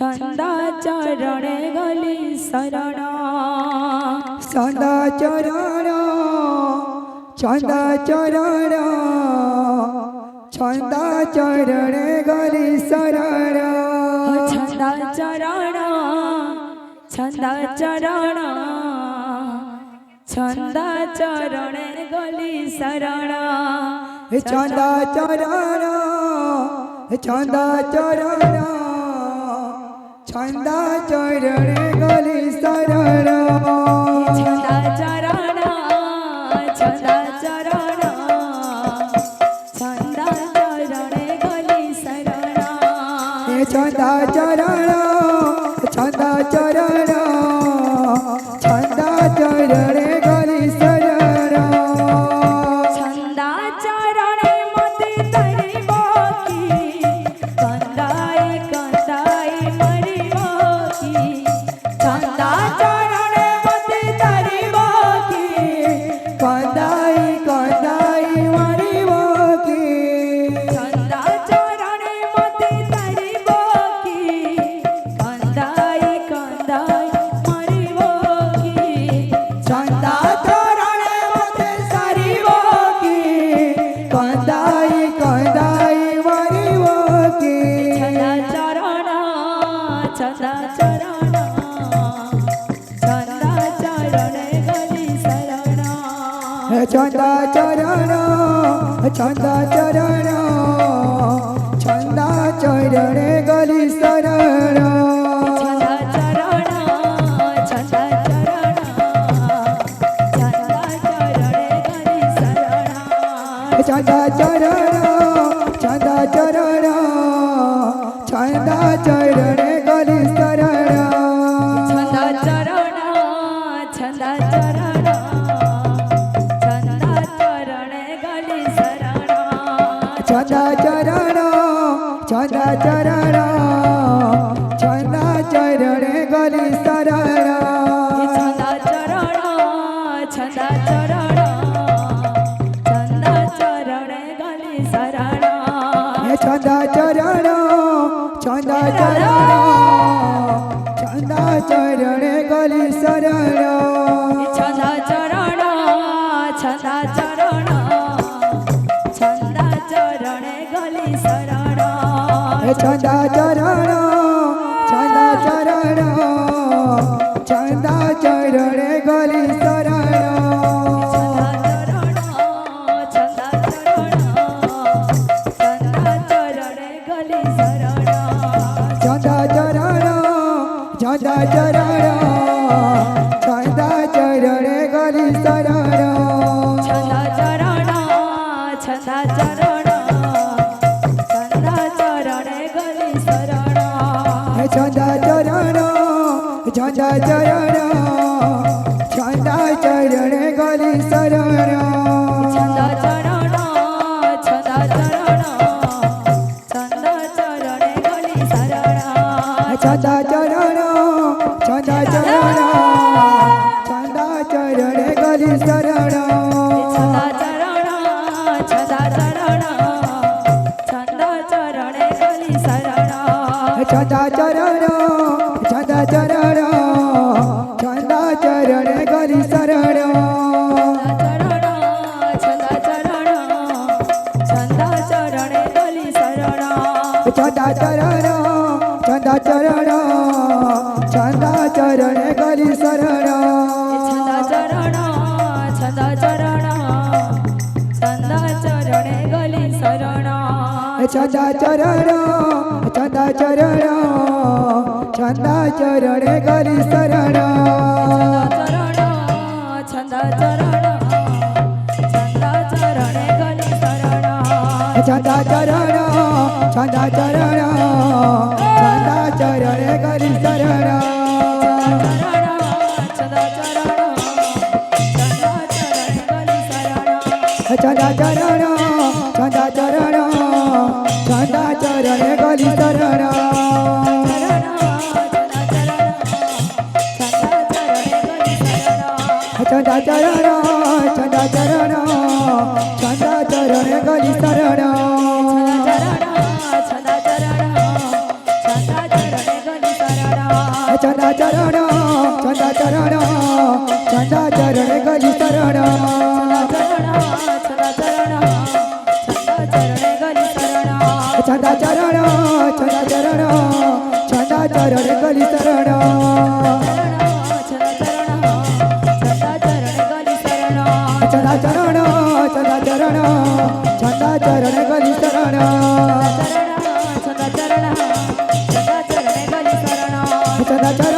छंदा चरणे गली शरण छंदा चरण छंदा चरण छंदा चरणे गली शरण छंदा चरण छंदा चरण छंदा चरणे गली शरण छंदा चरण छंदा चरण छंदा चरणे गली शरण छंदा चरण छंदा चरण छंदा चरणे गली शरण छंदा चरण छंदा चरण छंदा चरणे गली शरण छंदा चरणे मते तरी बाकी कंदाई कंदाई मरी बाकी छंदा चरणे मते तरी बाकी कंदाई कंदाई मरी बाकी छंदा चरणे मते तरी बाकी कंदाई कंदाई मरी बाकी छंदा चरणे मते सारी बाकी कंदाई कंदाई मरी बाकी छंदा चरण छंदा चरण छंदा चरणे गली शरण छंदा चरण छंदा चरण छंदा चरणे गली शरण छंदा चरण छंदा चरण छंदा चरणे गली शरण छंदा चरण छंदा चरण छंदा चरणे गली शरण छंदा चरण छंदा चरण छंदा चरणे गली शरण छंदा चरण छंदा चरण छंदा चरणे गली शरण छंदा चरण छंदा चरण छंदा चरणे गली शरण छंदा चरण छंदा चरण छंदा चरणे गली शरण छंदा चरण छंदा चरण छंदा चरणे गली शरण छंदा चरण छंदा चरण छंदा चरणे गली शरण छंदा चरण छंदा चरण छंदा चरणे गली शरण छंदा चरण छंदा चरण छंदा चरणे गली शरण छंदा चरण छंदा चरण छंदा चरणे गली शरण छंदा चरण छंदा चरण छंदा चरणे गली शरण छंदा चरण छंदा चरण छंदा चरणे गली शरण छंदा चरण छंदा चरण छंदा चरणे गली शरण छंदा चरण छंदा चरण छंदा चरणे गली शरण छंदा चरण छंदा चरण छंदा चरणे गली शरण छंदा चरण छंदा चरणे गली शरण छंदा चरण छंदा चरण छंदा चरणे गली शरण छंदा चरण छंदा चरण छंदा चरणे गली शरण छंदा चरण छंदा चरण छंदा चरणे गली शरण छंदा चरण छंदा चरणे गली शरण छंदा चरण छंदा चरण छंदा चरणे गली शरण छंदा चरण छंदा चरणे गली शरण छंदा चरण छंदा चरण छंदा चरणे गली शरण छंदा चरण छंदा चरण छंदा चरणे गली शरण छंदा चरण छंदा चरण छंदा चरणे गली चंदा चरण चंदा चरण चंदा चरण गली शरण चंदा चरण चंदा चरण चंदा चरण गली शरण चंदा चरण चंदा चरण चंदा चरण गली शरण चंदा चरण